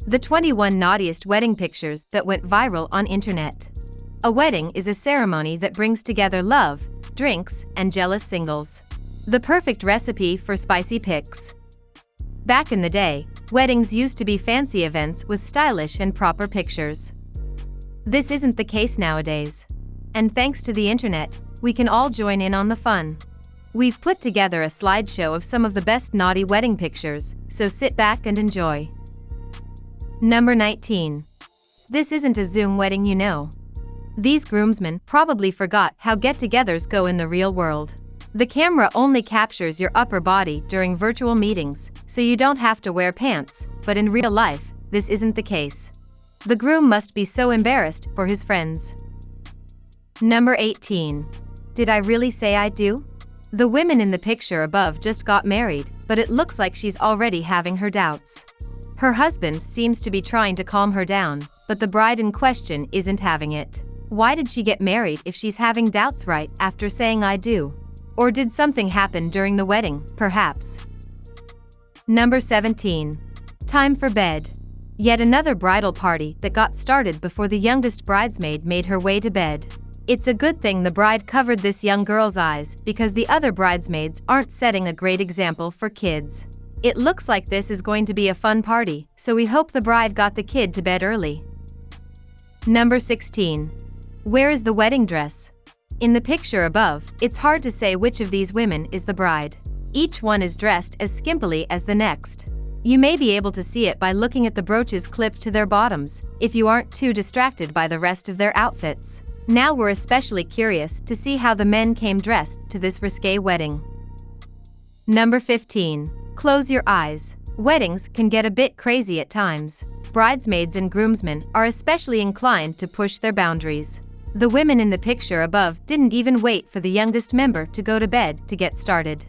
The 21 naughtiest wedding pictures that went viral on internet. A wedding is a ceremony that brings together love, drinks, and jealous singles. The perfect recipe for spicy pics. Back in the day, weddings used to be fancy events with stylish and proper pictures. This isn't the case nowadays. And thanks to the internet, we can all join in on the fun. We've put together a slideshow of some of the best naughty wedding pictures, so sit back and enjoy. Number 19. This isn't a Zoom wedding, you know. These groomsmen probably forgot how get-togethers go in the real world. The camera only captures your upper body during virtual meetings, so you don't have to wear pants, but in real life, this isn't the case. The groom must be so embarrassed for his friends. Number 18. Did I really say I do? The women in the picture above just got married, but it looks like she's already having her doubts. Her husband seems to be trying to calm her down, but the bride in question isn't having it. Why did she get married if she's having doubts right after saying I do? Or did something happen during the wedding, perhaps? Number 17. Time for bed. Yet another bridal party that got started before the youngest bridesmaid made her way to bed. It's a good thing the bride covered this young girl's eyes because the other bridesmaids aren't setting a great example for kids. It looks like this is going to be a fun party, so we hope the bride got the kid to bed early. Number 16. Where is the wedding dress? In the picture above, it's hard to say which of these women is the bride. Each one is dressed as skimpily as the next. You may be able to see it by looking at the brooches clipped to their bottoms, if you aren't too distracted by the rest of their outfits. Now we're especially curious to see how the men came dressed to this risque wedding. Number 15. Close your eyes. Weddings can get a bit crazy at times. Bridesmaids and groomsmen are especially inclined to push their boundaries. The women in the picture above didn't even wait for the youngest member to go to bed to get started.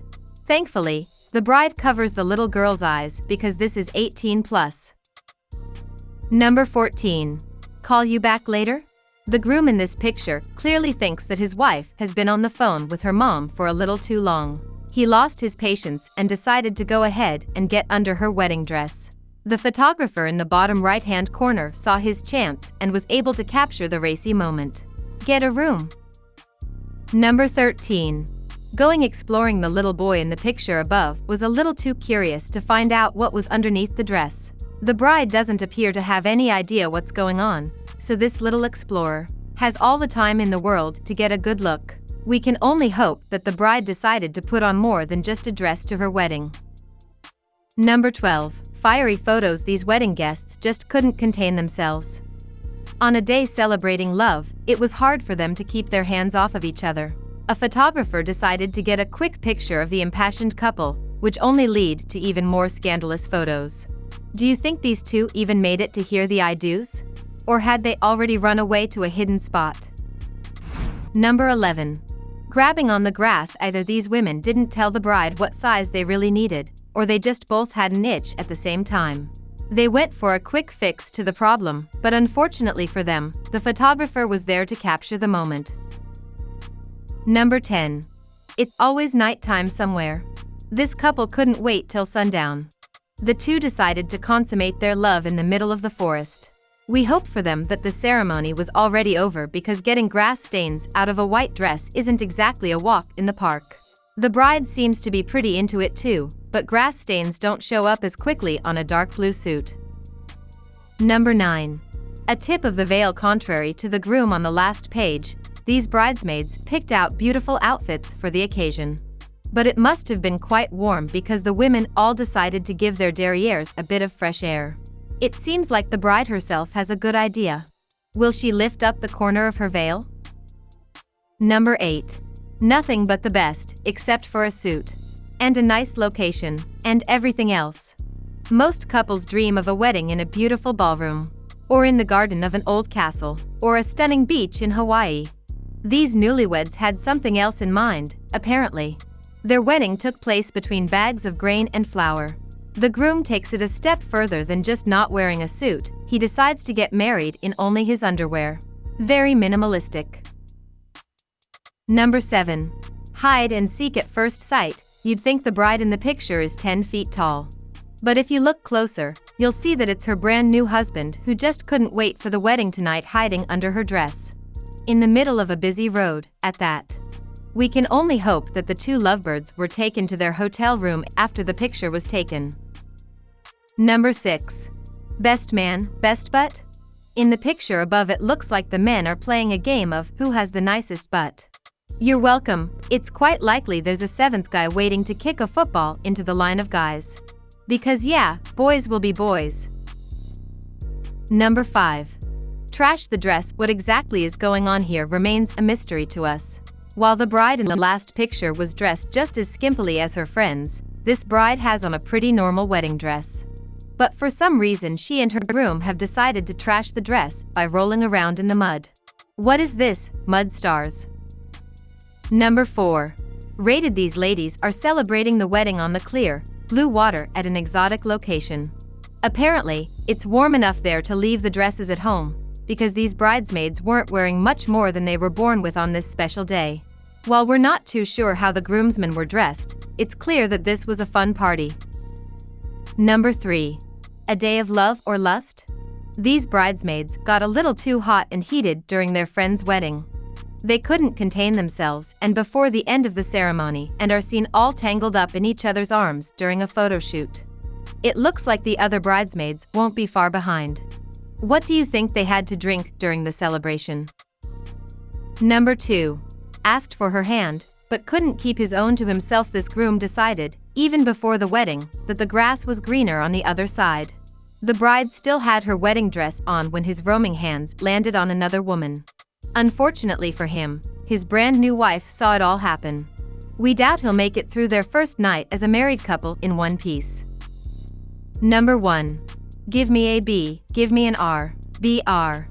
Thankfully, the bride covers the little girl's eyes because this is 18 plus. Number 14. Call you back later? The groom in this picture clearly thinks that his wife has been on the phone with her mom for a little too long. He lost his patience and decided to go ahead and get under her wedding dress. The photographer in the bottom right-hand corner saw his chance and was able to capture the racy moment. Get a room. Number 13. Going exploring. The little boy in the picture above was a little too curious to find out what was underneath the dress. The bride doesn't appear to have any idea what's going on, so this little explorer has all the time in the world to get a good look. We can only hope that the bride decided to put on more than just a dress to her wedding. Number 12. Fiery photos. These wedding guests just couldn't contain themselves. On a day celebrating love, it was hard for them to keep their hands off of each other. A photographer decided to get a quick picture of the impassioned couple, which only lead to even more scandalous photos. Do you think these two even made it to hear the I do's? Or had they already run away to a hidden spot? Number 11. Grabbing on the grass. Either these women didn't tell the bride what size they really needed, or they just both had an itch at the same time. They went for a quick fix to the problem, but unfortunately for them, the photographer was there to capture the moment. Number 10. It's always nighttime somewhere. This couple couldn't wait till sundown. The two decided to consummate their love in the middle of the forest. We hope for them that the ceremony was already over because getting grass stains out of a white dress isn't exactly a walk in the park. The bride seems to be pretty into it too, but grass stains don't show up as quickly on a dark blue suit. Number 9. A tip of the veil. Contrary to the groom on the last page, these bridesmaids picked out beautiful outfits for the occasion. But it must have been quite warm because the women all decided to give their derrieres a bit of fresh air. It seems like the bride herself has a good idea. Will she lift up the corner of her veil? Number 8. Nothing but the best, except for a suit. And a nice location, and everything else. Most couples dream of a wedding in a beautiful ballroom, or in the garden of an old castle, or a stunning beach in Hawaii. These newlyweds had something else in mind, apparently. Their wedding took place between bags of grain and flour. The groom takes it a step further than just not wearing a suit. He decides to get married in only his underwear. Very minimalistic. Number 7. Hide and seek. At first sight, you'd think the bride in the picture is 10 feet tall. But if you look closer, you'll see that it's her brand new husband who just couldn't wait for the wedding tonight, hiding under her dress. In the middle of a busy road, at that. We can only hope that the two lovebirds were taken to their hotel room after the picture was taken. Number 6. Best man, best butt? In the picture above, it looks like the men are playing a game of who has the nicest butt. You're welcome. It's quite likely there's a seventh guy waiting to kick a football into the line of guys. Because yeah, boys will be boys. Number 5. Trash the dress. What exactly is going on here remains a mystery to us. While the bride in the last picture was dressed just as skimpily as her friends, this bride has on a pretty normal wedding dress. But for some reason she and her groom have decided to trash the dress by rolling around in the mud. What is this, mud stars? Number 4. Rated. These ladies are celebrating the wedding on the clear, blue water at an exotic location. Apparently, it's warm enough there to leave the dresses at home, because these bridesmaids weren't wearing much more than they were born with on this special day. While we're not too sure how the groomsmen were dressed, it's clear that this was a fun party. Number 3. A day of love or lust? These bridesmaids got a little too hot and heated during their friend's wedding. They couldn't contain themselves and before the end of the ceremony and are seen all tangled up in each other's arms during a photo shoot. It looks like the other bridesmaids won't be far behind. What do you think they had to drink during the celebration? Number 2. Asked for her hand, but couldn't keep his own to himself. This groom decided, even before the wedding, that the grass was greener on the other side. The bride still had her wedding dress on when his roaming hands landed on another woman. Unfortunately for him, his brand new wife saw it all happen. We doubt he'll make it through their first night as a married couple in one piece. Number 1. Give me a B, give me an R, BR.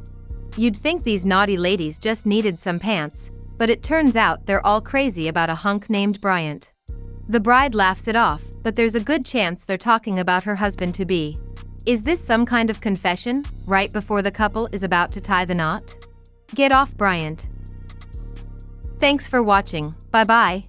You'd think these naughty ladies just needed some pants, but it turns out they're all crazy about a hunk named Bryant. The bride laughs it off, but there's a good chance they're talking about her husband-to-be. Is this some kind of confession, right before the couple is about to tie the knot? Get off, Bryant. Thanks for watching, bye-bye.